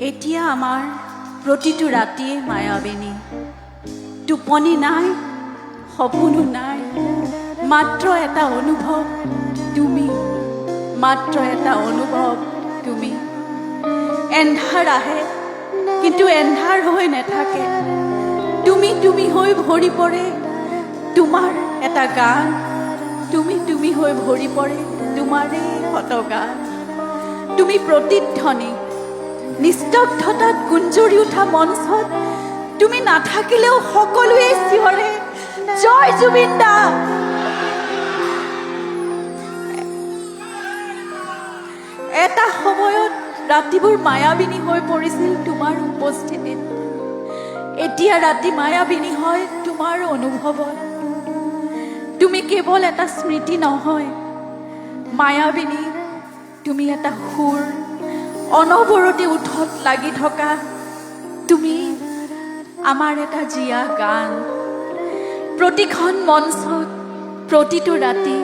এতিয়া আমাৰ প্ৰতিটো ৰাতিয়ে মায়াবিনী, টোপনি নাই, সপোনো নাই, মাত্ৰ এটা অনুভৱ তুমি, মাত্ৰ এটা অনুভৱ তুমি। এন্ধাৰ আহে কিন্তু এন্ধাৰ হৈ নাথাকে, তুমি তুমি হৈ ভৰি পৰে তোমাৰ এটা গান, তুমি তুমি হৈ ভৰি পৰে তোমাৰেই শত গান। তুমি প্ৰতিধ্বনি, নিস্তব্ধতাত গুঞ্জৰি উঠা মঞ্চত তুমি নাথাকিলেও সকলোৱে চিঞৰে জয় জুবিন দা। এটা সময়ত ৰাতিবোৰ মায়াবিনী হৈ পৰিছিল তোমাৰ উপস্থিতিত, এতিয়া ৰাতি মায়াবিনী হয় তোমাৰ অনুভৱত। তুমি কেৱল এটা স্মৃতি নহয় মায়াবিনী, তুমি এটা সুৰ, অনবৰতে উঠত লাগি থকা তুমি আমাৰ এটা জীয়া গান। প্ৰতিখন মঞ্চত প্ৰতিটো ৰাতি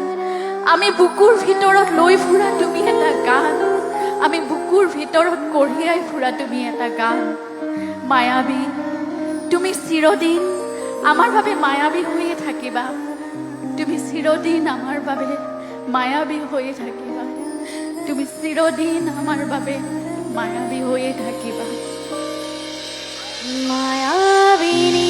আমি বুকুৰ ভিতৰত লৈ ফুৰা তুমি এটা গান, আমি বুকুৰ ভিতৰত কঢ়িয়াই ফুৰা তুমি এটা গান। মায়াবী, তুমি চিৰদিন আমাৰ বাবে মায়াবী হৈয়ে থাকিবা, তুমি চিৰদিন আমাৰ বাবে মায়াবী হৈয়ে থাকিবা, তুমি চিৰদিন আমাৰ বাবে মায়াবী হৈয়ে থাকিবা। মায়াবিনী